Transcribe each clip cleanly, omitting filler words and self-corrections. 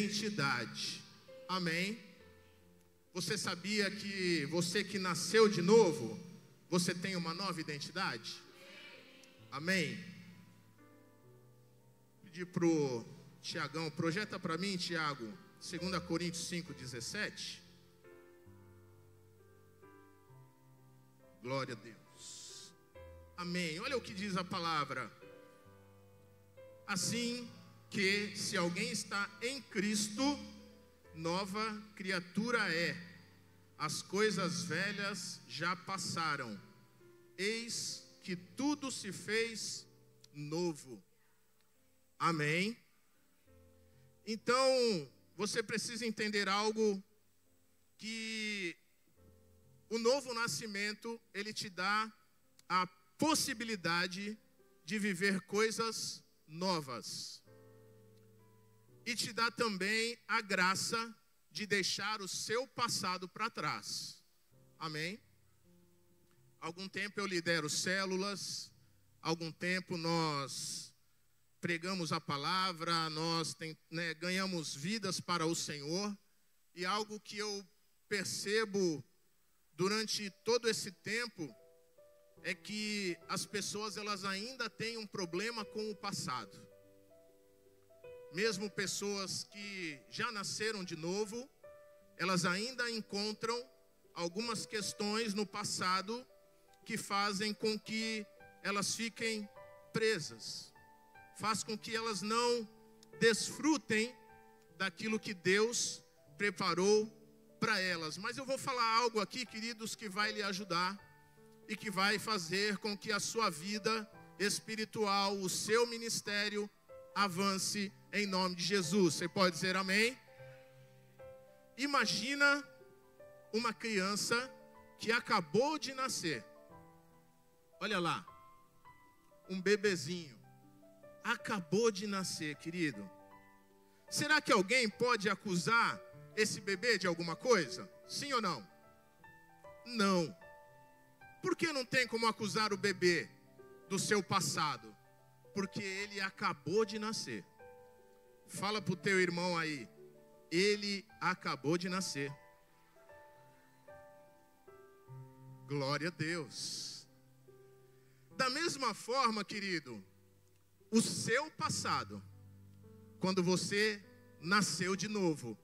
identidade. Amém? Você sabia que você que nasceu de novo, você tem uma nova identidade? Amém? Pedir para o Tiagão, projeta para mim, Tiago, 2 Coríntios 5,17. Glória a Deus. Amém. Olha o que diz a palavra. Assim que, se alguém está em Cristo, nova criatura é. As coisas velhas já passaram. Eis que tudo se fez novo. Amém. Então, você precisa entender algo, que o novo nascimento, ele te dá a possibilidade de viver coisas novas. E te dá também a graça de deixar o seu passado para trás. Amém? Algum tempo eu lidero células, algum tempo nós pregamos a palavra, nós ganhamos vidas para o Senhor. E algo que eu percebo durante todo esse tempo é que as pessoas, elas ainda têm um problema com o passado. Mesmo pessoas que já nasceram de novo, elas ainda encontram algumas questões no passado que fazem com que elas fiquem presas. Faz com que elas não desfrutem daquilo que Deus preparou para elas. Mas eu vou falar algo aqui, queridos, que vai lhe ajudar e que vai fazer com que a sua vida espiritual, o seu ministério, avance em nome de Jesus. Você pode dizer amém? Imagina uma criança que acabou de nascer. Olha lá, um bebezinho. Acabou de nascer, querido. Será que alguém pode acusar esse bebê de alguma coisa? Sim ou não? Não. Por que não tem como acusar o bebê do seu passado? Porque ele acabou de nascer. Fala para o teu irmão aí, ele acabou de nascer. Glória a Deus. Da mesma forma, querido, o seu passado, quando você nasceu de novo,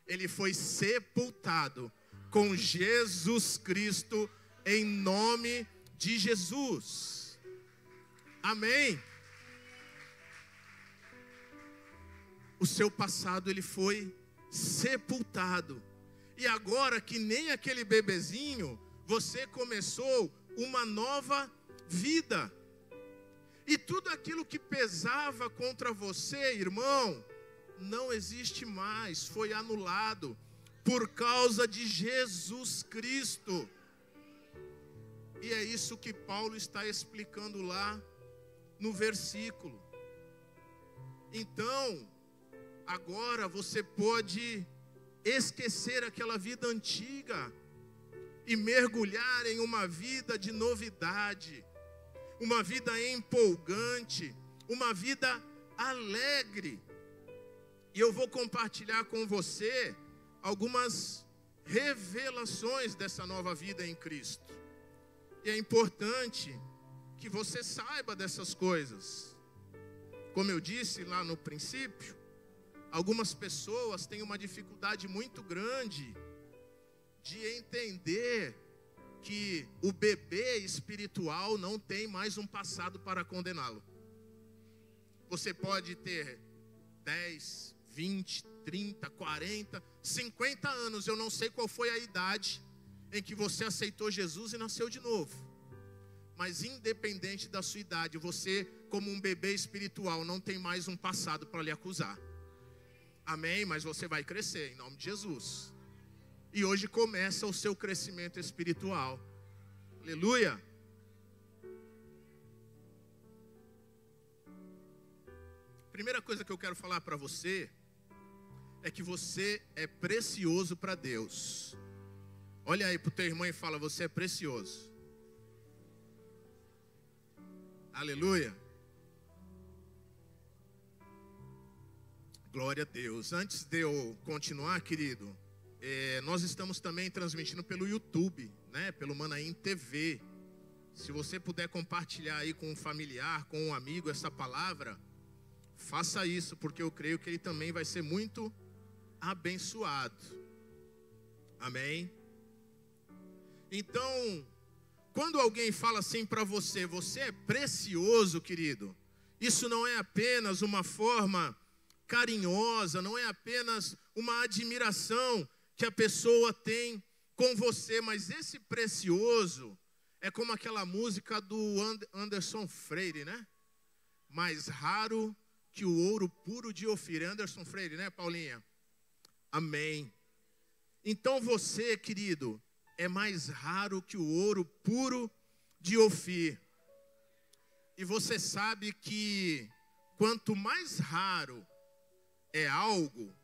ele foi sepultado com Jesus Cristo em nome de Jesus. Amém. O seu passado, ele foi sepultado. E agora que nem aquele bebezinho, você começou uma nova vida. E tudo aquilo que pesava contra você, irmão, não existe mais, foi anulado por causa de Jesus Cristo. E é isso que Paulo está explicando lá no versículo. Então, agora você pode esquecer aquela vida antiga e mergulhar em uma vida de novidade, uma vida empolgante, uma vida alegre. E eu vou compartilhar com você algumas revelações dessa nova vida em Cristo. E é importante que você saiba dessas coisas. Como eu disse lá no princípio, algumas pessoas têm uma dificuldade muito grande de entender que o bebê espiritual não tem mais um passado para condená-lo. Você pode ter 10, 20, 30, 40, 50 anos, eu não sei qual foi a idade em que você aceitou Jesus e nasceu de novo. Mas independente da sua idade, você, como um bebê espiritual, não tem mais um passado para lhe acusar. Amém? Mas você vai crescer em nome de Jesus. E hoje começa o seu crescimento espiritual. Aleluia. Primeira coisa que eu quero falar para você é que você é precioso para Deus. Olha aí para o teu irmão e fala, você é precioso. Aleluia. Glória a Deus. Antes de eu continuar, querido, nós estamos também transmitindo pelo YouTube, né? Pelo Manaim TV. Se você puder compartilhar aí com um familiar, com um amigo essa palavra, faça isso, porque eu creio que ele também vai ser muito abençoado. Amém? Então, quando alguém fala assim para você, você é precioso, querido, isso não é apenas uma forma carinhosa, não é apenas uma admiração que a pessoa tem com você, mas esse precioso é como aquela música do Anderson Freire, né? Mais raro que o ouro puro de Ofir. Anderson Freire, né, Paulinha? Amém. Então você, querido, é mais raro que o ouro puro de Ofir. E você sabe que quanto mais raro é algo,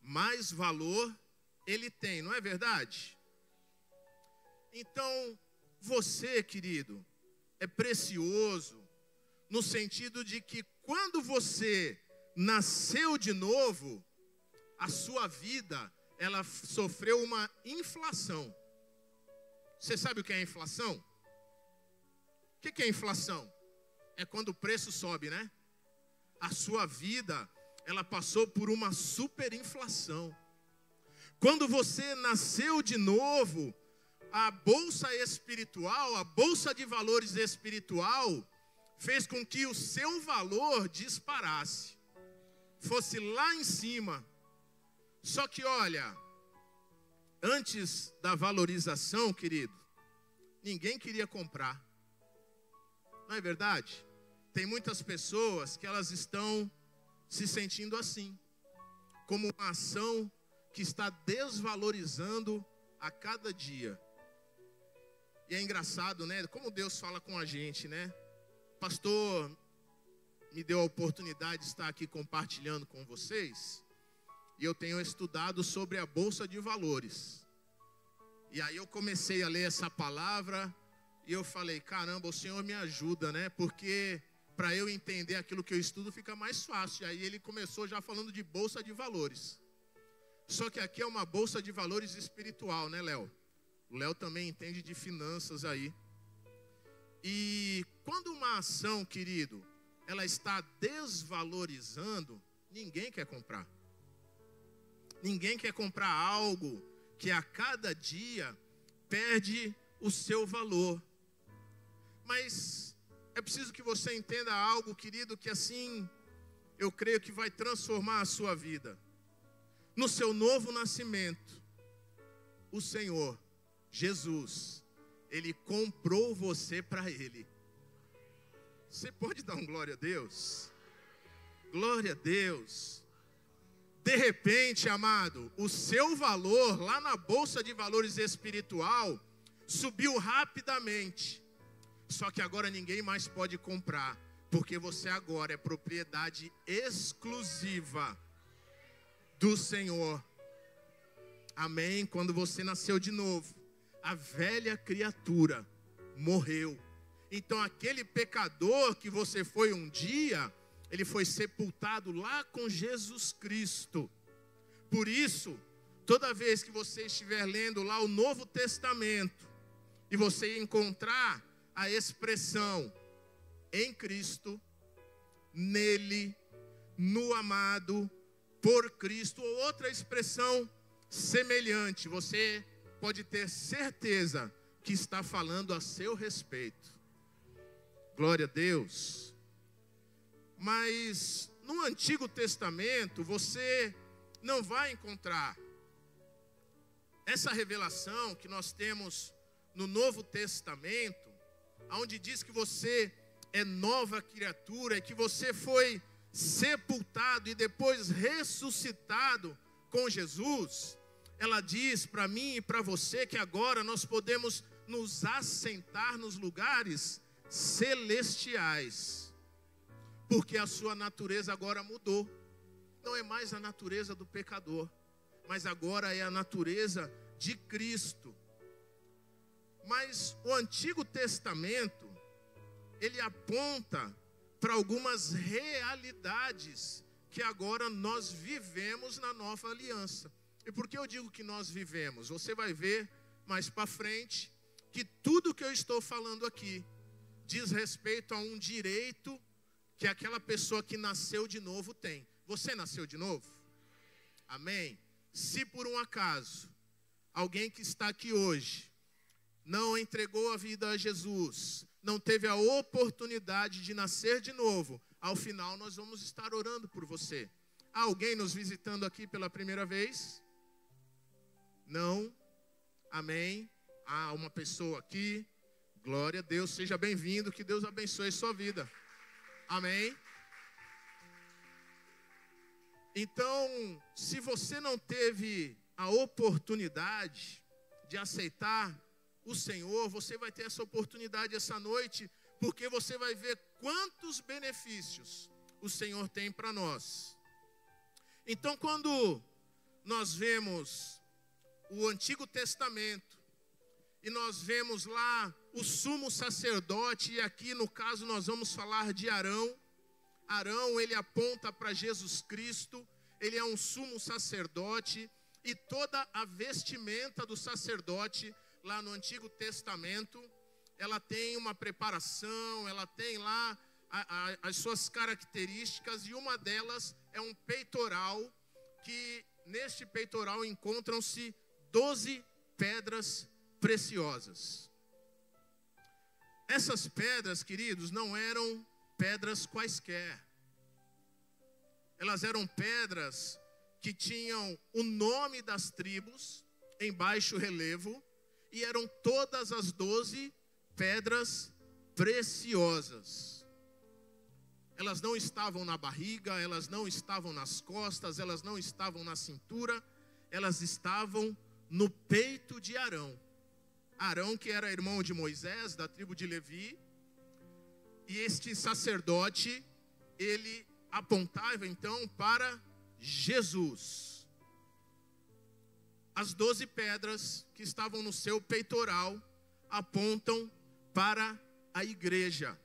mais valor ele tem, não é verdade? Então, você, querido, é precioso no sentido de que quando você nasceu de novo, a sua vida, ela sofreu uma inflação. Você sabe o que é inflação? O que é inflação? É quando o preço sobe, né? A sua vida, ela passou por uma superinflação. Quando você nasceu de novo, a bolsa espiritual, a bolsa de valores espiritual, fez com que o seu valor disparasse, fosse lá em cima. Só que olha, antes da valorização, querido, ninguém queria comprar. Não é verdade? Tem muitas pessoas que elas estão se sentindo assim, como uma ação que está desvalorizando a cada dia. E é engraçado, né? Como Deus fala com a gente, né? O pastor me deu a oportunidade de estar aqui compartilhando com vocês. E eu tenho estudado sobre a Bolsa de Valores. E aí eu comecei a ler essa palavra e eu falei, caramba, o Senhor me ajuda, né? Porque para eu entender aquilo que eu estudo fica mais fácil. E aí ele começou já falando de Bolsa de Valores. Só que aqui é uma Bolsa de Valores espiritual, né, Léo? O Léo também entende de finanças aí. E quando uma ação, querido, ela está desvalorizando, ninguém quer comprar. Ninguém quer comprar algo que a cada dia perde o seu valor. Mas é preciso que você entenda algo, querido, que assim eu creio que vai transformar a sua vida. No seu novo nascimento, o Senhor, Jesus, Ele comprou você para Ele. Você pode dar um glória a Deus? Glória a Deus. De repente, amado, o seu valor lá na Bolsa de Valores espiritual subiu rapidamente. Só que agora ninguém mais pode comprar, porque você agora é propriedade exclusiva do Senhor. Amém? Quando você nasceu de novo, a velha criatura morreu. Então aquele pecador que você foi um dia, ele foi sepultado lá com Jesus Cristo. Por isso, toda vez que você estiver lendo lá o Novo Testamento, e você encontrar a expressão em Cristo, nele, no amado, por Cristo, ou outra expressão semelhante, você pode ter certeza que está falando a seu respeito. Glória a Deus. Mas no Antigo Testamento você não vai encontrar essa revelação que nós temos no Novo Testamento, onde diz que você é nova criatura e que você foi sepultado e depois ressuscitado com Jesus. Ela diz para mim e para você que agora nós podemos nos assentar nos lugares celestiais, porque a sua natureza agora mudou. Não é mais a natureza do pecador, mas agora é a natureza de Cristo. Mas o Antigo Testamento, ele aponta para algumas realidades que agora nós vivemos na nova aliança. E por que eu digo que nós vivemos? Você vai ver mais para frente que tudo que eu estou falando aqui diz respeito a um direito que aquela pessoa que nasceu de novo tem. Você nasceu de novo? Amém? Se por um acaso alguém que está aqui hoje não entregou a vida a Jesus, não teve a oportunidade de nascer de novo, ao final nós vamos estar orando por você. Há alguém nos visitando aqui pela primeira vez? Não? Amém? Há uma pessoa aqui? Glória a Deus, seja bem-vindo, que Deus abençoe a sua vida. Amém? Então, se você não teve a oportunidade de aceitar o Senhor, você vai ter essa oportunidade essa noite, porque você vai ver quantos benefícios o Senhor tem para nós. Então, quando nós vemos o Antigo Testamento, e nós vemos lá o sumo sacerdote, e aqui no caso nós vamos falar de Arão. Arão, ele aponta para Jesus Cristo, ele é um sumo sacerdote, e toda a vestimenta do sacerdote lá no Antigo Testamento, ela tem uma preparação, ela tem lá as suas características, e uma delas é um peitoral, que neste peitoral encontram-se 12 pedras preciosas. Essas pedras, queridos, não eram pedras quaisquer. Elas eram pedras que tinham o nome das tribos em baixo relevo, e eram todas as 12 pedras preciosas. Elas não estavam na barriga, elas não estavam nas costas, elas não estavam na cintura, elas estavam no peito de Arão. Arão, que era irmão de Moisés, da tribo de Levi, e este sacerdote, ele apontava então para Jesus. As 12 pedras que estavam no seu peitoral apontam para a igreja.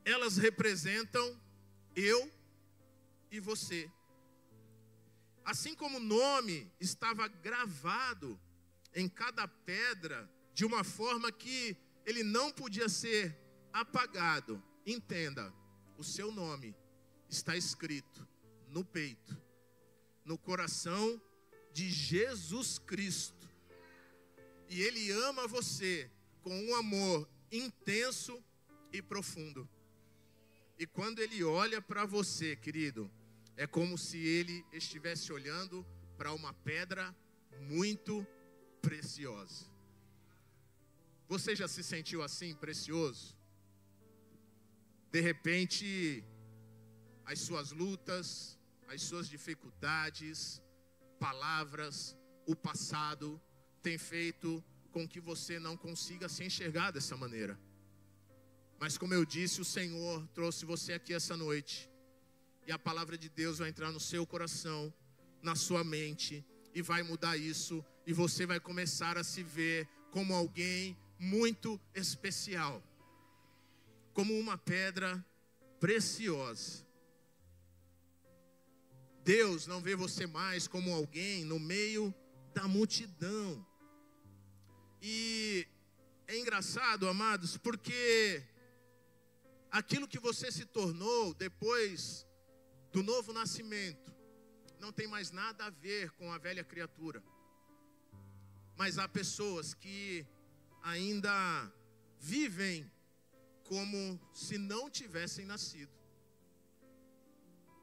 Elas representam eu e você. Assim como o nome estava gravado em cada pedra, de uma forma que ele não podia ser apagado. Entenda, o seu nome está escrito no peito, no coração de Jesus Cristo. E Ele ama você com um amor intenso e profundo. E quando Ele olha para você, querido, é como se Ele estivesse olhando para uma pedra muito preciosa. Você já se sentiu assim, precioso? De repente, as suas lutas, as suas dificuldades, palavras, o passado, tem feito com que você não consiga se enxergar dessa maneira. Mas como eu disse, o Senhor trouxe você aqui essa noite, e a palavra de Deus vai entrar no seu coração, na sua mente, e vai mudar isso, e você vai começar a se ver como alguém muito especial, como uma pedra preciosa. Deus não vê você mais como alguém no meio da multidão. E é engraçado, amados, porque aquilo que você se tornou depois do novo nascimento não tem mais nada a ver com a velha criatura. Mas há pessoas que ainda vivem como se não tivessem nascido.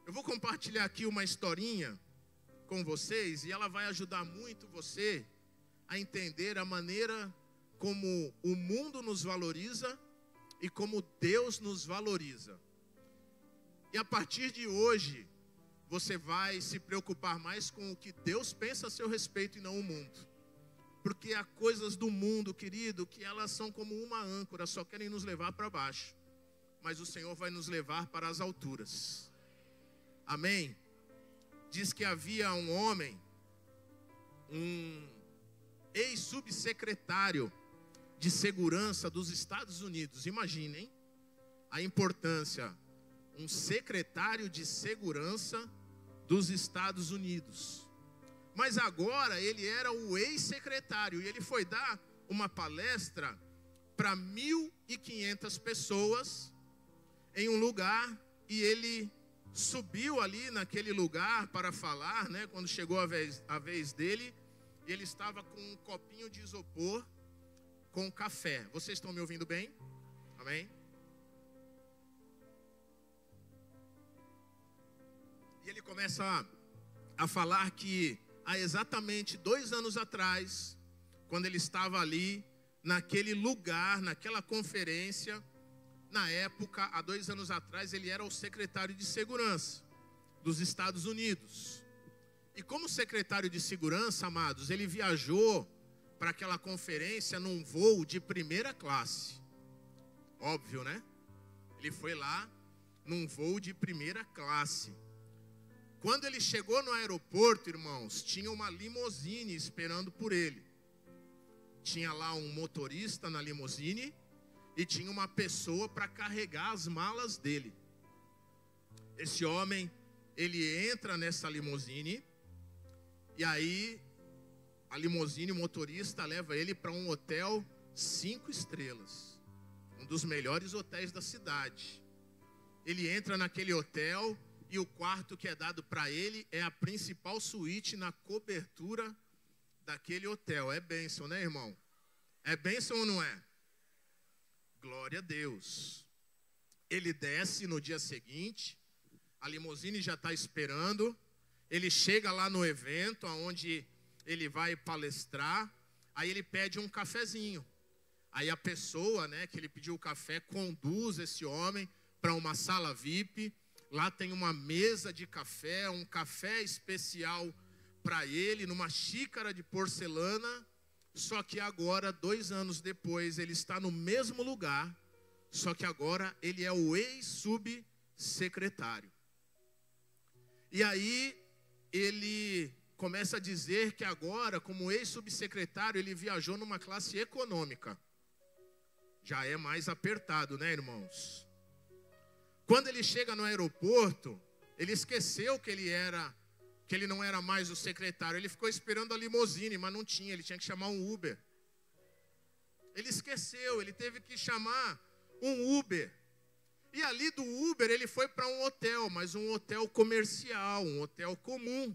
Eu vou compartilhar aqui uma historinha com vocês, e ela vai ajudar muito você a entender a maneira como o mundo nos valoriza e como Deus nos valoriza. E a partir de hoje, você vai se preocupar mais com o que Deus pensa a seu respeito e não o mundo. Porque há coisas do mundo, querido, que elas são como uma âncora, só querem nos levar para baixo. Mas o Senhor vai nos levar para as alturas. Amém? Diz que havia um homem, um ex-subsecretário de segurança dos Estados Unidos. Imaginem a importância. um secretário de segurança dos Estados Unidos. Mas agora ele era o ex-secretário e ele foi dar uma palestra para 1.500 pessoas em um lugar, e ele subiu ali naquele lugar para falar, né? Quando chegou a vez dele, ele estava com um copinho de isopor com café. Vocês estão me ouvindo bem? Amém? E ele começa a falar que há exatamente 2 anos atrás, quando ele estava ali, naquele lugar, naquela conferência, na época, há 2 anos atrás, ele era o secretário de segurança dos Estados Unidos. E como secretário de segurança, amados, ele viajou para aquela conferência num voo de primeira classe. Óbvio, né? Ele foi lá num voo de primeira classe. Quando ele chegou no aeroporto, irmãos, tinha uma limusine esperando por ele. Tinha lá um motorista na limusine e tinha uma pessoa para carregar as malas dele. Esse homem, ele entra nessa limusine e aí a limusine, o motorista leva ele para um hotel 5 estrelas, um dos melhores hotéis da cidade. Ele entra naquele hotel e o quarto que é dado para ele é a principal suíte na cobertura daquele hotel. É bênção, né, irmão? É bênção ou não é? Glória a Deus. Ele desce no dia seguinte, a limusine já está esperando, ele chega lá no evento onde ele vai palestrar, aí ele pede um cafezinho. Aí a pessoa, né, que ele pediu o café, conduz esse homem para uma sala VIP. Lá tem uma mesa de café, um café especial para ele, numa xícara de porcelana. Só que agora, 2 anos depois, ele está no mesmo lugar, só que agora ele é o ex-subsecretário. E aí ele começa a dizer que agora, como ex-subsecretário, ele viajou numa classe econômica. Já é mais apertado, né, irmãos? Quando ele chega no aeroporto, ele esqueceu que ele não era mais o secretário. Ele ficou esperando a limusine, mas não tinha, ele tinha que chamar um Uber. Ele esqueceu, ele teve que chamar um Uber. E ali do Uber ele foi para um hotel, mas um hotel comercial, um hotel comum.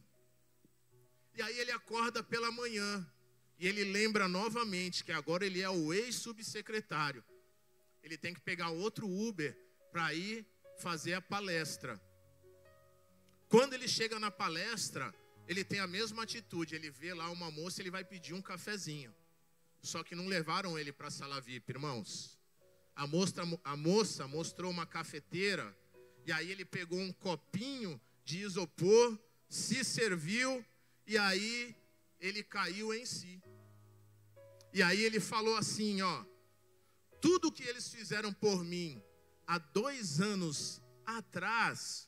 E aí ele acorda pela manhã e ele lembra novamente que agora ele é o ex-subsecretário. Ele tem que pegar outro Uber para ir fazer a palestra. Quando ele chega na palestra, ele tem a mesma atitude. Ele vê lá uma moça, ele vai pedir um cafezinho. Só que não levaram ele para a sala VIP, irmãos. A moça mostrou uma cafeteira, e aí ele pegou um copinho de isopor, se serviu, e aí ele caiu em si. E aí ele falou assim, ó: tudo que eles fizeram por mim há 2 anos atrás,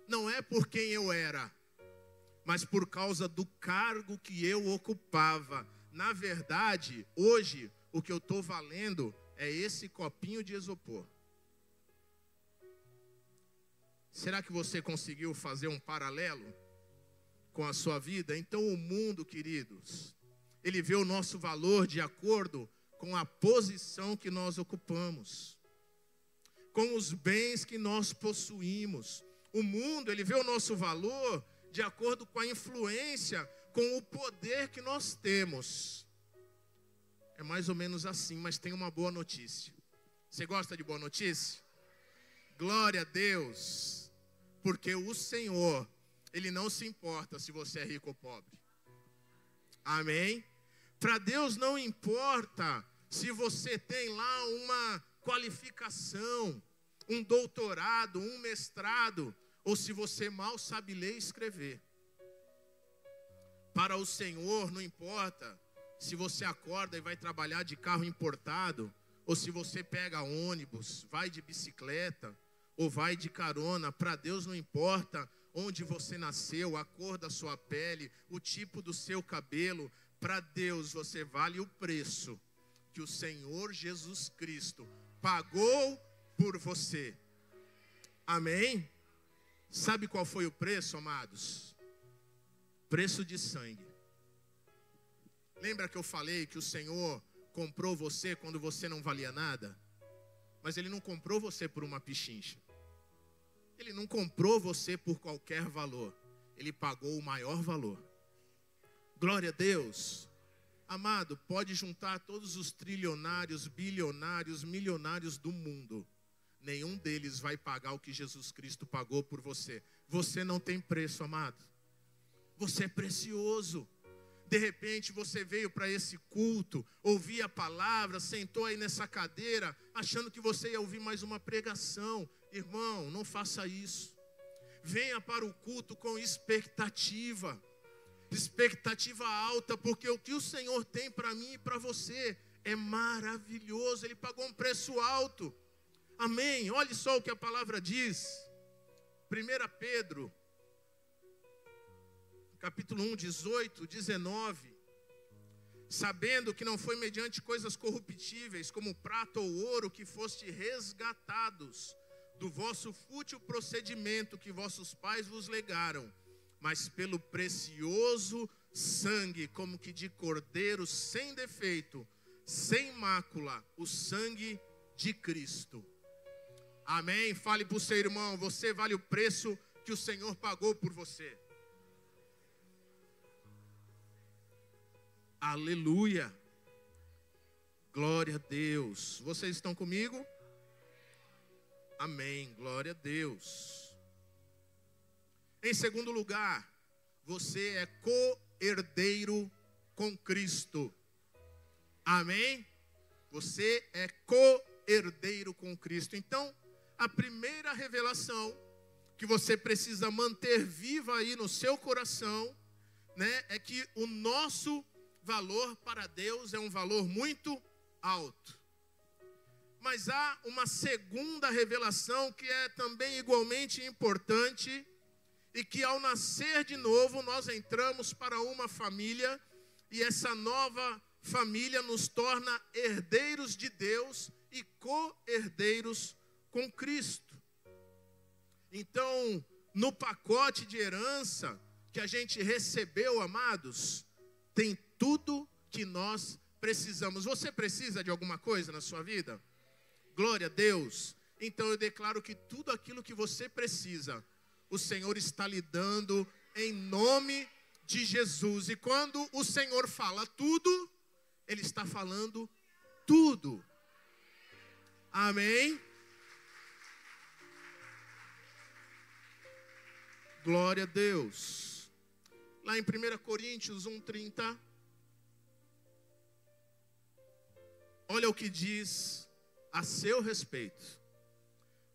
não é por quem eu era, mas por causa do cargo que eu ocupava. Na verdade, hoje, o que eu estou valendo é esse copinho de isopor. Será que você conseguiu fazer um paralelo com a sua vida? Então o mundo, queridos, ele vê o nosso valor de acordo com a posição que nós ocupamos, com os bens que nós possuímos. O mundo, ele vê o nosso valor de acordo com a influência, com o poder que nós temos. É mais ou menos assim, mas tem uma boa notícia. Você gosta de boa notícia? Glória a Deus, porque o Senhor, Ele não se importa se você é rico ou pobre. Amém? Para Deus não importa se você tem lá uma qualificação, um doutorado, um mestrado, ou se você mal sabe ler e escrever. Para o Senhor não importa se você acorda e vai trabalhar de carro importado, ou se você pega ônibus, vai de bicicleta, ou vai de carona. Para Deus não importa onde você nasceu, a cor da sua pele, o tipo do seu cabelo. Para Deus você vale o preço que o Senhor Jesus Cristo pagou por você. Amém? Sabe qual foi o preço, amados? Preço de sangue. Lembra que eu falei que o Senhor comprou você quando você não valia nada? Mas Ele não comprou você por uma pichincha. Ele não comprou você por qualquer valor. Ele pagou o maior valor. Glória a Deus. Amado, pode juntar todos os trilionários, bilionários, milionários do mundo. Nenhum deles vai pagar o que Jesus Cristo pagou por você. Você não tem preço, amado. Você é precioso. De repente você veio para esse culto, ouviu a palavra, sentou aí nessa cadeira, achando que você ia ouvir mais uma pregação. Irmão, não faça isso. Venha para o culto com expectativa. Expectativa alta, porque o que o Senhor tem para mim e para você é maravilhoso. Ele pagou um preço alto. Amém? Olhe só o que a palavra diz. 1 Pedro, capítulo 1, 18, 19. Sabendo que não foi mediante coisas corruptíveis, como prata ou ouro, que foste resgatados do vosso fútil procedimento que vossos pais vos legaram, mas pelo precioso sangue, como que de cordeiro sem defeito, sem mácula, o sangue de Cristo. Amém? Fale para o seu irmão, você vale o preço que o Senhor pagou por você. Aleluia. Glória a Deus. Vocês estão comigo? Amém. Glória a Deus. Em segundo lugar, você é co-herdeiro com Cristo. Amém? Você é co-herdeiro com Cristo. Então, a primeira revelação que você precisa manter viva aí no seu coração, né, é que o nosso valor para Deus é um valor muito alto. Mas há uma segunda revelação que é também igualmente importante, e que ao nascer de novo nós entramos para uma família, e essa nova família nos torna herdeiros de Deus e co-herdeiros com Cristo. Então, no pacote de herança que a gente recebeu, amados, tem tudo que nós precisamos. Você precisa de alguma coisa na sua vida? Glória a Deus. Então eu declaro que tudo aquilo que você precisa, o Senhor está lhe dando em nome de Jesus. E quando o Senhor fala tudo, Ele está falando tudo. Amém? Glória a Deus. Lá em 1 Coríntios 1:30, olha o que diz a seu respeito.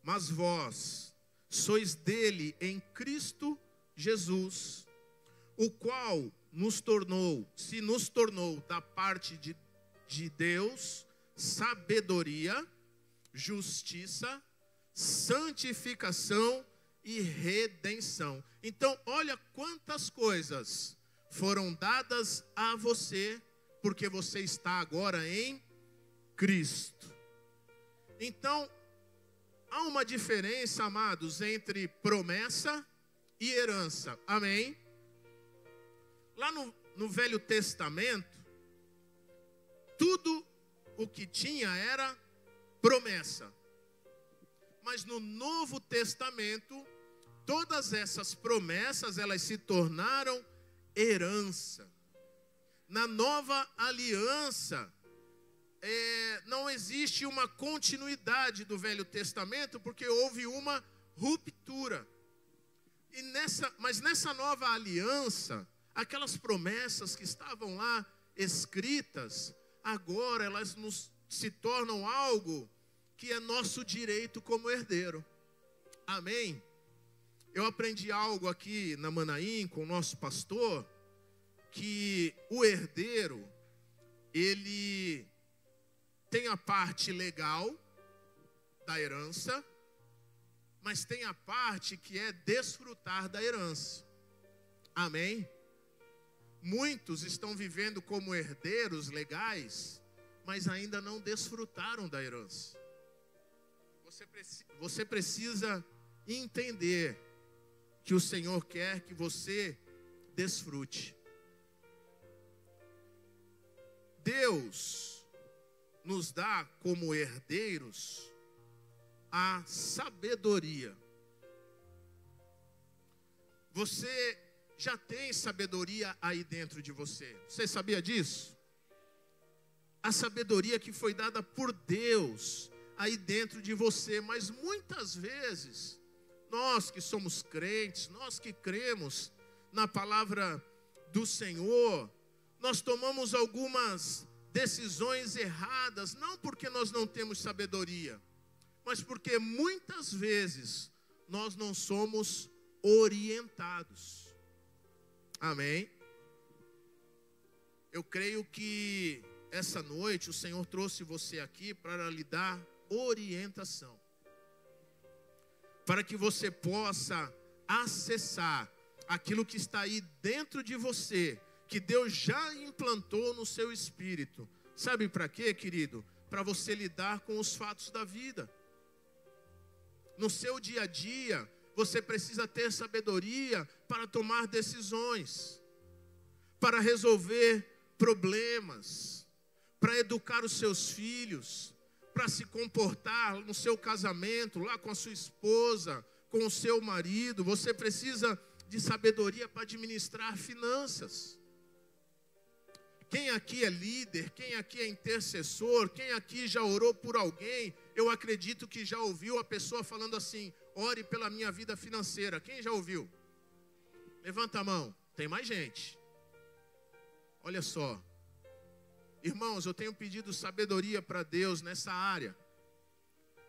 Mas vós sois dele em Cristo Jesus, o qual nos tornou da parte de Deus sabedoria, justiça, santificação e redenção. Então, olha quantas coisas foram dadas a você, porque você está agora em Cristo. Então, há uma diferença, amados, entre promessa e herança. Amém? Lá no Velho Testamento, tudo o que tinha era promessa. Mas no Novo Testamento, todas essas promessas, elas se tornaram herança. Na Nova Aliança, não existe uma continuidade do Velho Testamento, porque houve uma ruptura. Mas nessa nova aliança, aquelas promessas que estavam lá escritas, agora elas se tornam algo que é nosso direito como herdeiro. Amém? Eu aprendi algo aqui na Manaim com o nosso pastor, que o herdeiro, ele tem a parte legal da herança, mas tem a parte que é desfrutar da herança. Amém? Muitos estão vivendo como herdeiros legais, mas ainda não desfrutaram da herança. Você precisa entender que o Senhor quer que você desfrute. Deus nos dá como herdeiros a sabedoria. Você já tem sabedoria aí dentro de você. Você sabia disso? A sabedoria que foi dada por Deus aí dentro de você. Mas muitas vezes, nós que somos crentes, nós que cremos na palavra do Senhor, nós tomamos algumas decisões erradas, não porque nós não temos sabedoria, mas porque muitas vezes nós não somos orientados. Amém? Eu creio que essa noite o Senhor trouxe você aqui para lhe dar orientação, para que você possa acessar aquilo que está aí dentro de você, que Deus já implantou no seu espírito. Sabe para quê, querido? Para você lidar com os fatos da vida. No seu dia a dia, você precisa ter sabedoria para tomar decisões, para resolver problemas, para educar os seus filhos, para se comportar no seu casamento, lá com a sua esposa, com o seu marido. Você precisa de sabedoria para administrar finanças. Quem aqui é líder, quem aqui é intercessor, quem aqui já orou por alguém, eu acredito que já ouviu a pessoa falando assim: ore pela minha vida financeira. Quem já ouviu? Levanta a mão. Tem mais gente. Olha só. Irmãos, eu tenho pedido sabedoria para Deus nessa área.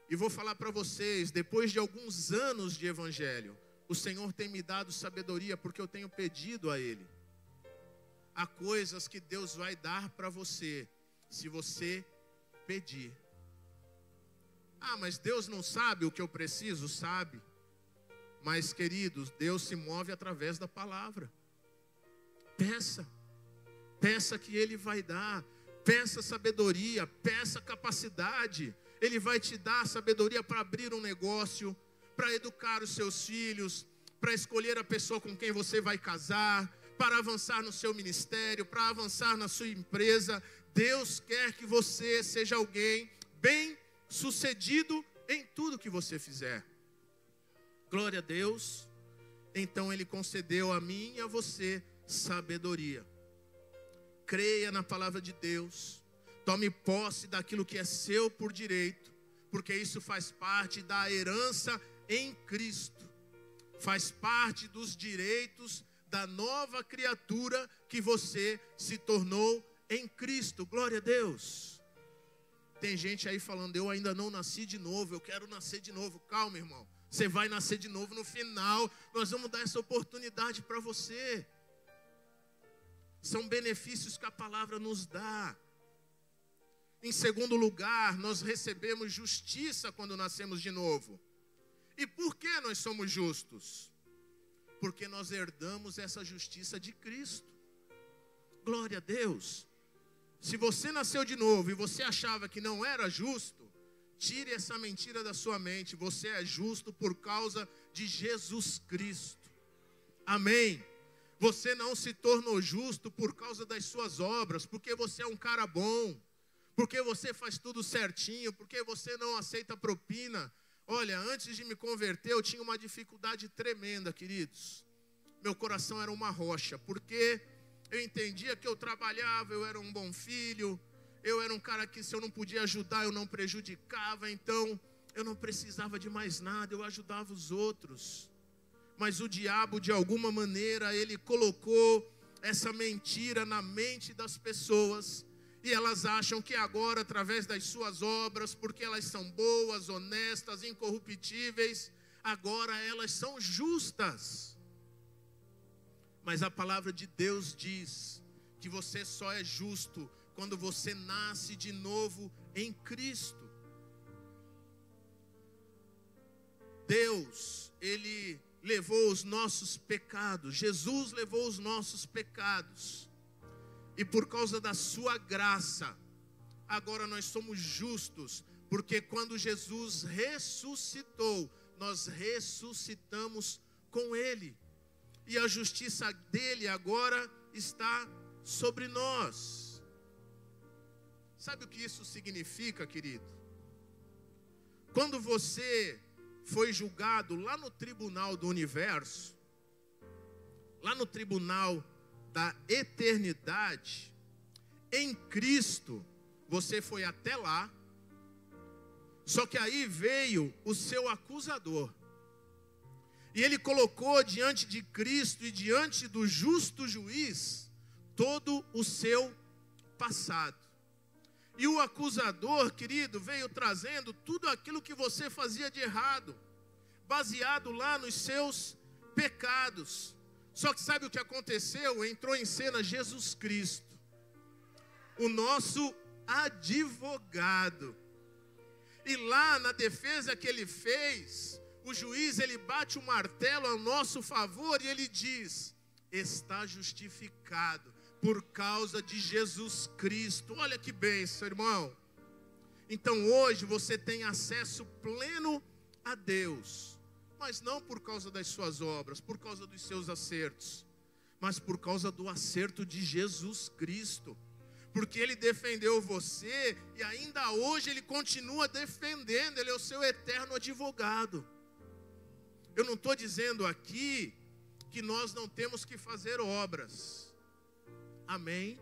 E vou falar para vocês, depois de alguns anos de evangelho, o Senhor tem me dado sabedoria porque eu tenho pedido a Ele. Há coisas que Deus vai dar para você, se você pedir. Ah, mas Deus não sabe o que eu preciso? Sabe. Mas, queridos, Deus se move através da palavra. Peça que Ele vai dar. Peça sabedoria, peça capacidade. Ele vai te dar sabedoria para abrir um negócio, para educar os seus filhos, para escolher a pessoa com quem você vai casar, para avançar no seu ministério, para avançar na sua empresa. Deus quer que você seja alguém bem sucedido em tudo que você fizer. Glória a Deus. Então Ele concedeu a mim e a você sabedoria. Creia na palavra de Deus. Tome posse daquilo que é seu por direito, porque isso faz parte da herança em Cristo. Faz parte dos direitos da nova criatura que você se tornou em Cristo. Glória a Deus. Tem gente aí falando: eu ainda não nasci de novo, eu quero nascer de novo. Calma, irmão. Você vai nascer de novo no final. Nós vamos dar essa oportunidade para você. São benefícios que a palavra nos dá. Em segundo lugar, nós recebemos justiça quando nascemos de novo. E por que nós somos justos? Porque nós herdamos essa justiça de Cristo. Glória a Deus. Se você nasceu de novo e você achava que não era justo, tire essa mentira da sua mente. Você é justo por causa de Jesus Cristo. Amém. Você não se tornou justo por causa das suas obras, porque você é um cara bom, porque você faz tudo certinho, porque você não aceita propina. Olha, antes de me converter, eu tinha uma dificuldade tremenda, queridos. Meu coração era uma rocha, porque eu entendia que eu trabalhava, eu era um bom filho, eu era um cara que, se eu não podia ajudar, eu não prejudicava, então eu não precisava de mais nada, eu ajudava os outros. Mas o diabo, de alguma maneira, ele colocou essa mentira na mente das pessoas, e elas acham que agora, através das suas obras, porque elas são boas, honestas, incorruptíveis, agora elas são justas. Mas a palavra de Deus diz que você só é justo quando você nasce de novo em Cristo. Deus, Ele levou os nossos pecados. Jesus levou os nossos pecados. E por causa da sua graça, agora nós somos justos. Porque quando Jesus ressuscitou, nós ressuscitamos com Ele. E a justiça dele agora está sobre nós. Sabe o que isso significa, querido? Quando você foi julgado lá no tribunal do universo, lá no tribunal da eternidade, em Cristo, você foi até lá, só que aí veio o seu acusador. E ele colocou diante de Cristo e diante do justo juiz todo o seu passado. E o acusador, querido, veio trazendo tudo aquilo que você fazia de errado, baseado lá nos seus pecados. Só que sabe o que aconteceu? Entrou em cena Jesus Cristo, o nosso advogado. E lá na defesa que ele fez, o juiz, ele bate o martelo ao nosso favor e ele diz: está justificado por causa de Jesus Cristo. Olha que bênção, irmão. Então hoje você tem acesso pleno a Deus, mas não por causa das suas obras, por causa dos seus acertos, mas por causa do acerto de Jesus Cristo. Porque Ele defendeu você e ainda hoje Ele continua defendendo. Ele é o seu eterno advogado. Eu não estou dizendo aqui que nós não temos que fazer obras. Amém?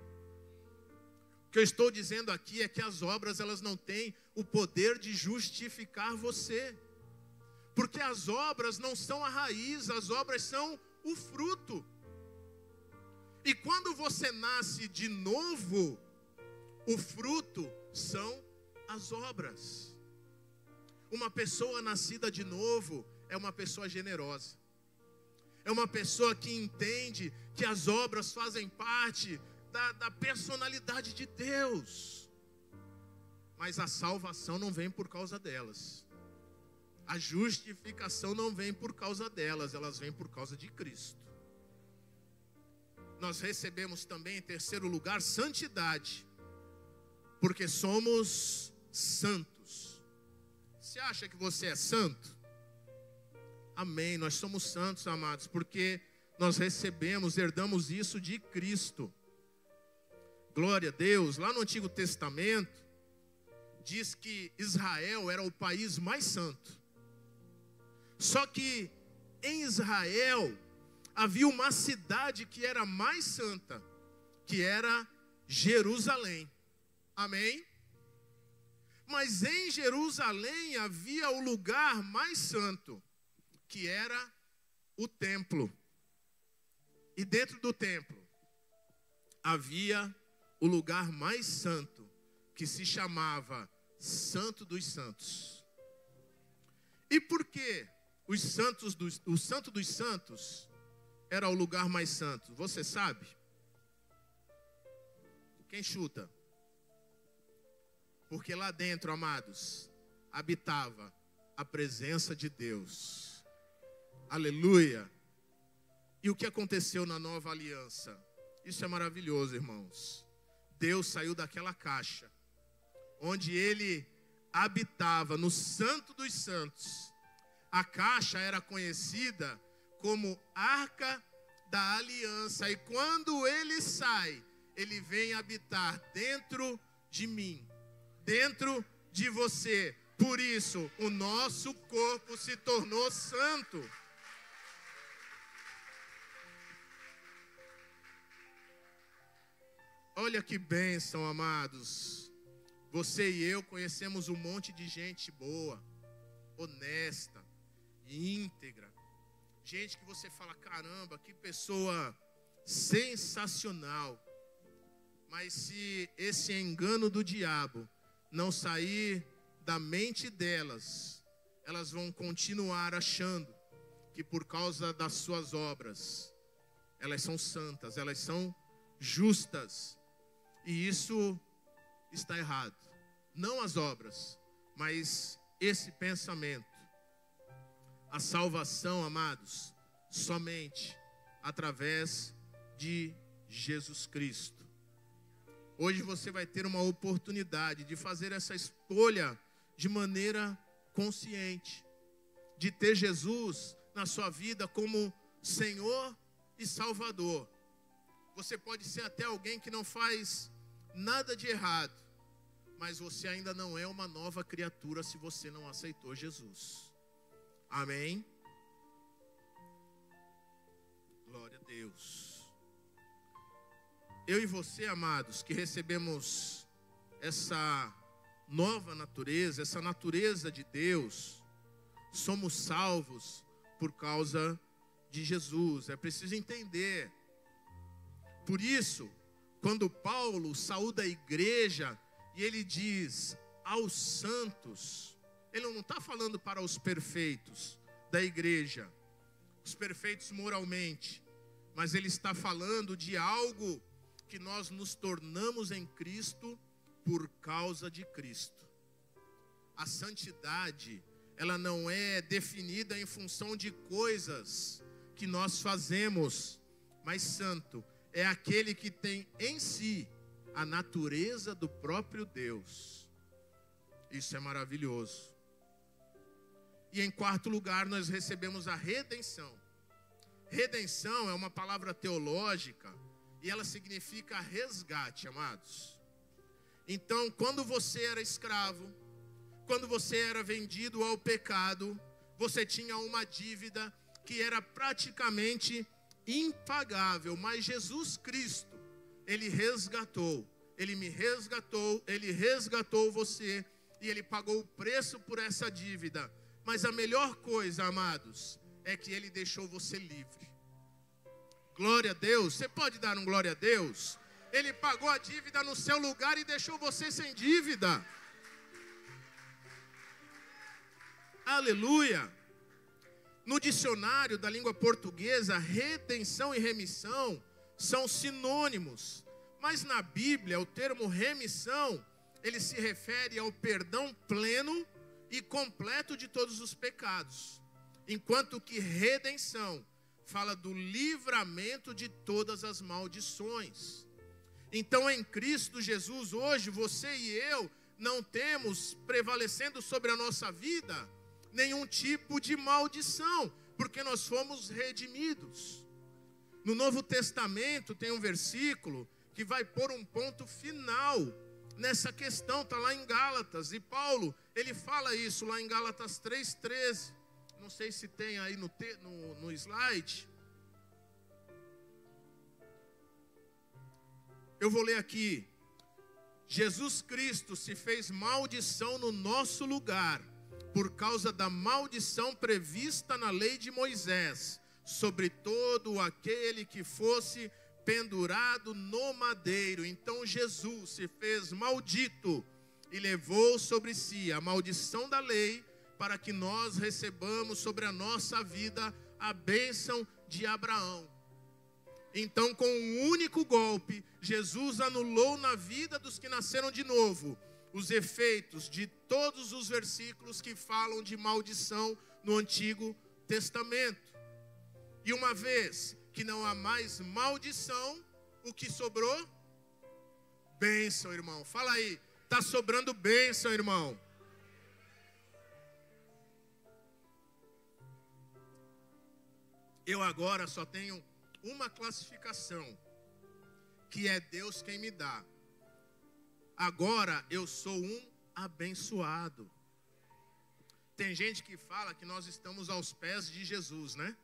O que eu estou dizendo aqui é que as obras, elas não têm o poder de justificar você. Porque as obras não são a raiz, as obras são o fruto. E quando você nasce de novo, o fruto são as obras. Uma pessoa nascida de novo é uma pessoa generosa. É uma pessoa que entende que as obras fazem parte da personalidade de Deus. Mas a salvação não vem por causa delas. A justificação não vem por causa delas, elas vêm por causa de Cristo. Nós recebemos também, em terceiro lugar, santidade, porque somos santos. Você acha que você é santo? Amém, nós somos santos, amados, porque nós recebemos, herdamos isso de Cristo. Glória a Deus. Lá no Antigo Testamento, diz que Israel era o país mais santo. Só que em Israel havia uma cidade que era mais santa, que era Jerusalém. Amém? Mas em Jerusalém havia o lugar mais santo, que era o templo. E dentro do templo havia o lugar mais santo, que se chamava Santo dos Santos. E por que o Santo dos Santos era o lugar mais santo? Você sabe? Quem chuta? Porque lá dentro, amados, habitava a presença de Deus. Aleluia! E o que aconteceu na nova aliança? Isso é maravilhoso, irmãos. Deus saiu daquela caixa, onde Ele habitava no Santo dos Santos. A caixa era conhecida como Arca da Aliança. E quando Ele sai, Ele vem habitar dentro de mim, dentro de você. Por isso, o nosso corpo se tornou santo. Olha que bênção, amados. Você e eu conhecemos um monte de gente boa, honesta, íntegra. Gente que você fala, caramba, que pessoa sensacional. Mas se esse engano do diabo não sair da mente delas, elas vão continuar achando que por causa das suas obras, elas são santas, elas são justas. E isso está errado. Não as obras, mas esse pensamento. A salvação, amados, somente através de Jesus Cristo. Hoje você vai ter uma oportunidade de fazer essa escolha de maneira consciente. de ter Jesus na sua vida como Senhor e Salvador. Você pode ser até alguém que não faz nada de errado, mas você ainda não é uma nova criatura se você não aceitou Jesus. Amém? Glória a Deus. Eu e você, amados, que recebemos essa nova natureza, essa natureza de Deus, somos salvos por causa de Jesus. É preciso entender. Por isso, quando Paulo saúda a igreja e ele diz aos santos, ele não está falando para os perfeitos da igreja, os perfeitos moralmente, mas ele está falando de algo que nós nos tornamos em Cristo por causa de Cristo. A santidade, ela não é definida em função de coisas que nós fazemos, mas santo é aquele que tem em si a natureza do próprio Deus. Isso é maravilhoso. E em quarto lugar, nós recebemos a redenção. Redenção é uma palavra teológica e ela significa resgate, amados. Então, quando você era escravo, quando você era vendido ao pecado, você tinha uma dívida que era praticamente impagável, mas Jesus Cristo, Ele resgatou, Ele me resgatou, Ele resgatou você, e Ele pagou o preço por essa dívida. Mas a melhor coisa, amados, é que Ele deixou você livre. Glória a Deus. Você pode dar um glória a Deus? Ele pagou a dívida no seu lugar e deixou você sem dívida. Aleluia. No dicionário da língua portuguesa, redenção e remissão são sinônimos. Mas na Bíblia, o termo remissão, ele se refere ao perdão pleno e completo de todos os pecados. Enquanto que redenção fala do livramento de todas as maldições. Então, em Cristo Jesus, hoje, você e eu não temos prevalecendo sobre a nossa vida nenhum tipo de maldição, porque nós fomos redimidos. No Novo Testamento tem um versículo que vai pôr um ponto final nessa questão, está lá em Gálatas, e Paulo, ele fala isso lá em Gálatas 3,13, não sei se tem aí no slide. Eu vou ler aqui. Jesus Cristo se fez maldição no nosso lugar, por causa da maldição prevista na lei de Moisés, sobre todo aquele que fosse pendurado no madeiro. Então Jesus se fez maldito e levou sobre si a maldição da lei, para que nós recebamos sobre a nossa vida a bênção de Abraão. Então, com um único golpe, Jesus anulou na vida dos que nasceram de novo os efeitos de todos os versículos que falam de maldição no Antigo Testamento. E uma vez que não há mais maldição, o que sobrou? Bênção, irmão. Fala aí, está sobrando bênção, irmão. Eu agora só tenho uma classificação, que é Deus quem me dá. Agora eu sou um abençoado. Tem gente que fala que nós estamos aos pés de Jesus, né?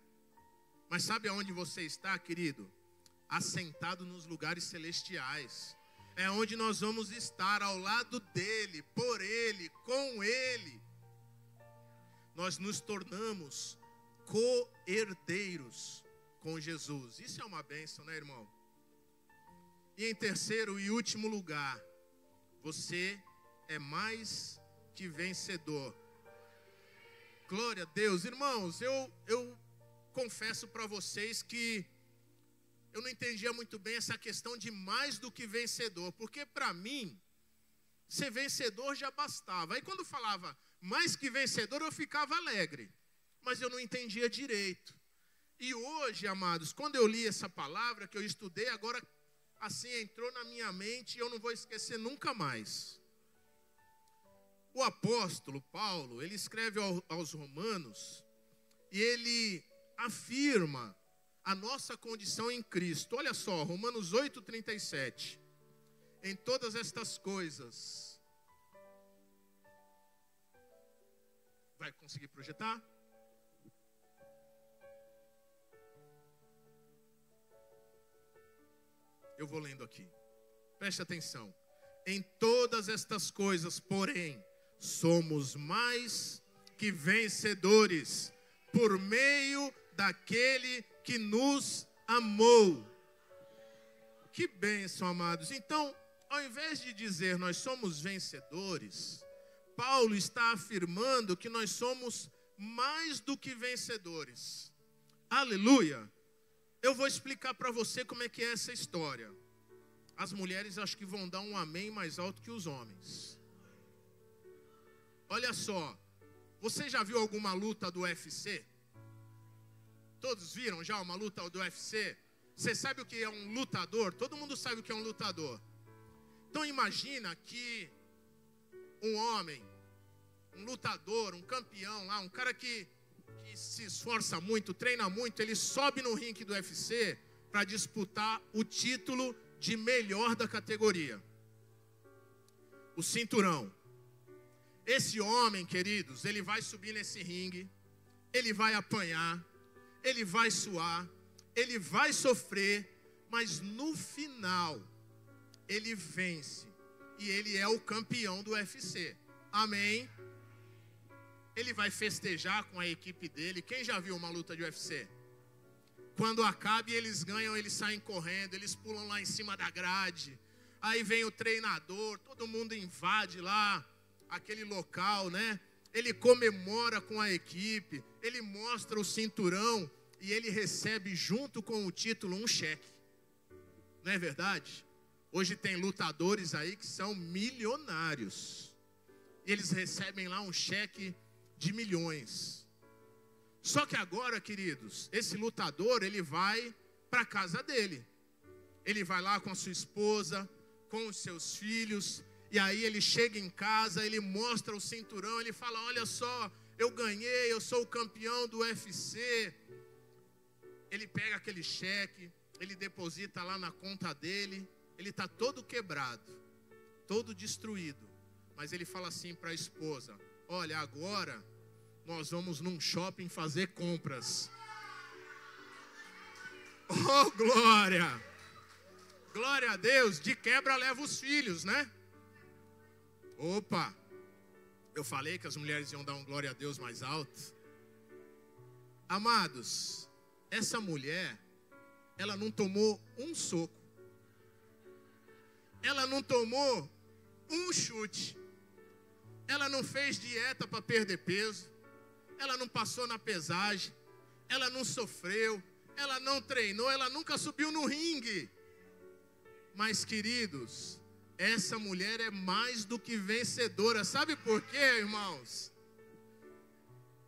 Mas sabe aonde você está, querido? Assentado nos lugares celestiais. É onde nós vamos estar, ao lado dele, por ele, com ele. Nós nos tornamos co-herdeiros com Jesus. Isso é uma bênção, né, irmão? E em terceiro e último lugar, você é mais que vencedor. Glória a Deus. Irmãos, eu confesso para vocês que eu não entendia muito bem essa questão de mais do que vencedor, porque para mim, ser vencedor já bastava. Aí quando falava mais que vencedor, eu ficava alegre, mas eu não entendia direito. E hoje, amados, quando eu li essa palavra que eu estudei, agora assim entrou na minha mente e eu não vou esquecer nunca mais. O apóstolo Paulo, ele escreve aos Romanos, e ele afirma a nossa condição em Cristo. Olha só, Romanos 8:37. Em todas estas coisas. Vai conseguir projetar? Eu vou lendo aqui. Preste atenção. Em todas estas coisas, porém, somos mais que vencedores por meio daquele que nos amou. Que bênção, amados. Então, ao invés de dizer nós somos vencedores, Paulo está afirmando que nós somos mais do que vencedores. Aleluia! Eu vou explicar para você como é que é essa história. As mulheres acho que vão dar um amém mais alto que os homens. Olha só, você já viu alguma luta do UFC? Todos viram já uma luta do UFC? Você sabe o que é um lutador? Todo mundo sabe o que é um lutador. Então imagina que um homem, um lutador, um campeão lá, um cara que se esforça muito, treina muito, ele sobe no ringue do UFC para disputar o título de melhor da categoria. O cinturão. Esse homem, queridos, ele vai subir nesse ringue, ele vai apanhar, ele vai suar, ele vai sofrer, mas no final, ele vence. E ele é o campeão do UFC. Amém? Ele vai festejar com a equipe dele. Quem já viu uma luta de UFC? Quando acaba e eles ganham, eles saem correndo, eles pulam lá em cima da grade. Aí vem o treinador, todo mundo invade lá aquele local, né? Ele comemora com a equipe, ele mostra o cinturão e ele recebe junto com o título um cheque. Não é verdade? Hoje tem lutadores aí que são milionários. E eles recebem lá um cheque de milhões. Só que agora, queridos, esse lutador, ele vai para a casa dele. Ele vai lá com a sua esposa, com os seus filhos, e aí ele chega em casa, ele mostra o cinturão, ele fala, olha só, eu ganhei, eu sou o campeão do UFC. Ele pega aquele cheque, ele deposita lá na conta dele, ele está todo quebrado, todo destruído. Mas ele fala assim para a esposa, olha, agora nós vamos num shopping fazer compras. Oh, glória! Glória a Deus, de quebra leva os filhos, né? Opa! Eu falei que as mulheres iam dar um glória a Deus mais alto. Amados, essa mulher, ela não tomou um soco. Ela não tomou um chute. Ela não fez dieta para perder peso. Ela não passou na pesagem. Ela não sofreu. Ela não treinou. Ela nunca subiu no ringue. Mas, queridos, essa mulher é mais do que vencedora. Sabe por quê, irmãos?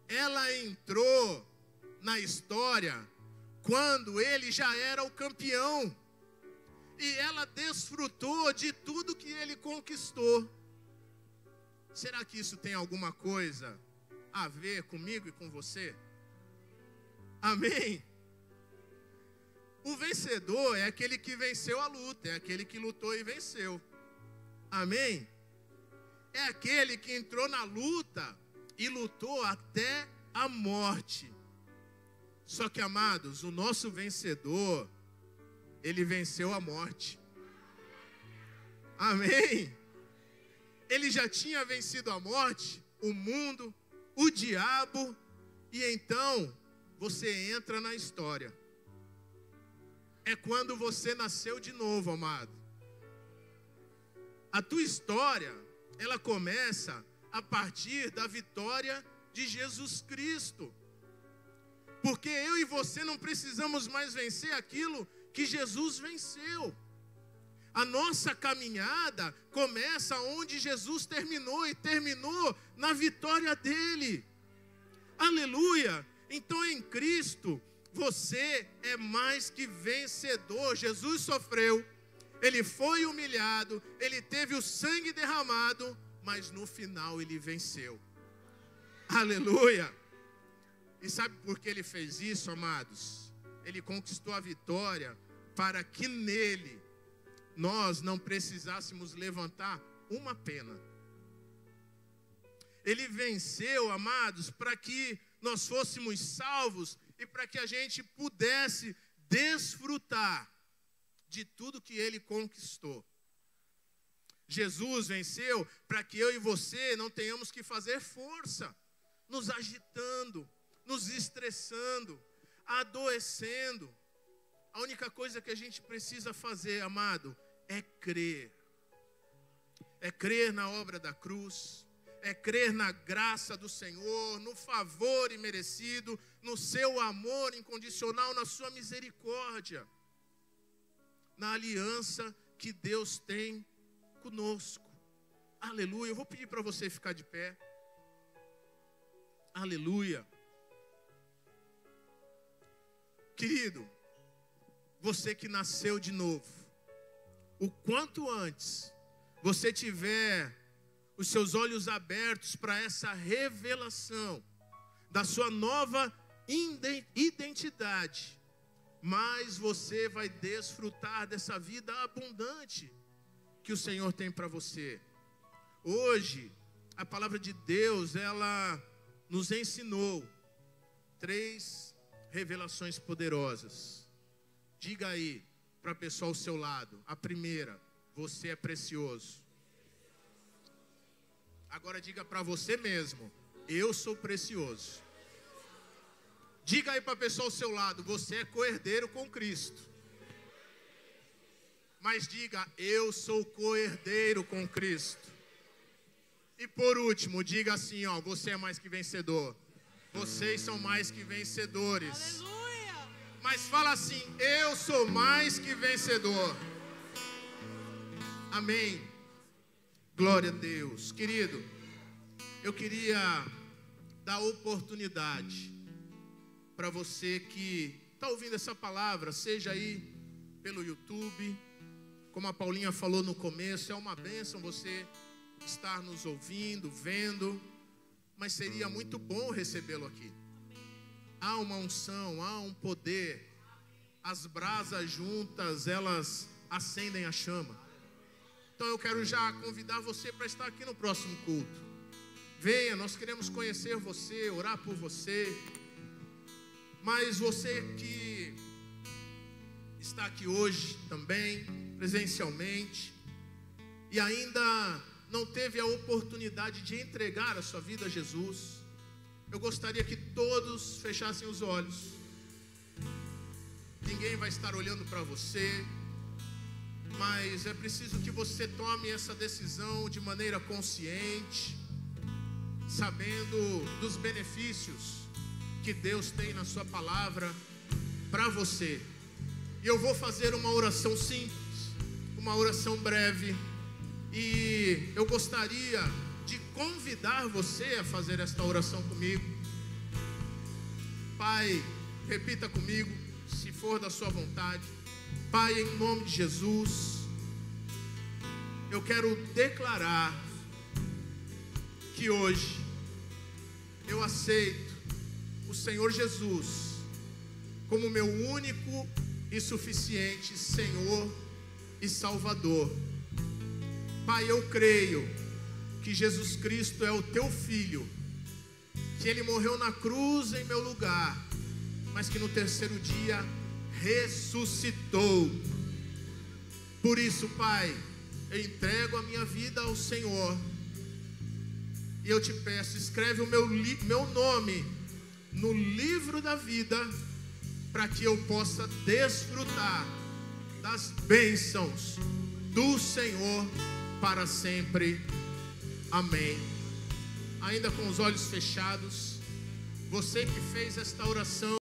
Ela entrou na história quando ele já era o campeão. E ela desfrutou de tudo que ele conquistou. Será que isso tem alguma coisa a ver comigo e com você? Amém? O vencedor é aquele que venceu a luta, é aquele que lutou e venceu. Amém? É aquele que entrou na luta e lutou até a morte. Só que, amados, o nosso vencedor, ele venceu a morte. Amém? Ele já tinha vencido a morte, o mundo, o diabo, e então você entra na história. É quando você nasceu de novo, amado. A tua história, ela começa a partir da vitória de Jesus Cristo. Porque eu e você não precisamos mais vencer aquilo que Jesus venceu. A nossa caminhada começa onde Jesus terminou, e terminou na vitória dele. Aleluia! Então em Cristo você é mais que vencedor. Jesus sofreu, ele foi humilhado, ele teve o sangue derramado, mas no final ele venceu. Aleluia! E sabe por que ele fez isso, amados? Ele conquistou a vitória para que nele nós não precisássemos levantar uma pena. Ele venceu, amados, para que nós fôssemos salvos e para que a gente pudesse desfrutar de tudo que ele conquistou. Jesus venceu para que eu e você não tenhamos que fazer força, nos agitando, nos estressando, adoecendo. A única coisa que a gente precisa fazer, amado, é crer. É crer na obra da cruz, é crer na graça do Senhor, no favor imerecido, no seu amor incondicional, na sua misericórdia, na aliança que Deus tem conosco. Aleluia. Eu vou pedir para você ficar de pé. Aleluia. Querido, você que nasceu de novo, o quanto antes você tiver os seus olhos abertos para essa revelação da sua nova identidade, mais você vai desfrutar dessa vida abundante que o Senhor tem para você. Hoje, a palavra de Deus, ela nos ensinou 3 revelações poderosas. Diga aí para a pessoa ao seu lado. A primeira: você é precioso. Agora diga para você mesmo: eu sou precioso. Diga aí para a pessoa ao seu lado: você é co-herdeiro com Cristo. Mas diga: eu sou co-herdeiro com Cristo. E por último, diga assim, ó: você é mais que vencedor. Vocês são mais que vencedores. Aleluia! Mas fala assim: eu sou mais que vencedor. Amém. Glória a Deus. Querido, eu queria dar oportunidade para você que está ouvindo essa palavra, seja aí pelo YouTube, como a Paulinha falou no começo, é uma bênção você estar nos ouvindo, vendo, mas seria muito bom recebê-lo aqui. Há uma unção, há um poder, as brasas juntas, elas acendem a chama. Então eu quero já convidar você para estar aqui no próximo culto. Venha, nós queremos conhecer você, orar por você. Mas você que está aqui hoje também, presencialmente, e ainda não teve a oportunidade de entregar a sua vida a Jesus, eu gostaria que todos fechassem os olhos. Ninguém vai estar olhando para você, mas é preciso que você tome essa decisão de maneira consciente, sabendo dos benefícios que Deus tem na sua palavra para você. E eu vou fazer uma oração simples, uma oração breve, e eu gostaria de convidar você a fazer esta oração comigo. Pai, repita comigo, se for da sua vontade. Pai, em nome de Jesus, eu quero declarar que hoje eu aceito o Senhor Jesus como meu único e suficiente Senhor e Salvador. Pai, eu creio que Jesus Cristo é o teu Filho, que Ele morreu na cruz em meu lugar, mas que no terceiro dia ressuscitou. Por isso, Pai, eu entrego a minha vida ao Senhor, e eu te peço, escreve o meu nome no livro da vida, para que eu possa desfrutar das bênçãos do Senhor para sempre. Amém. Ainda com os olhos fechados, você que fez esta oração,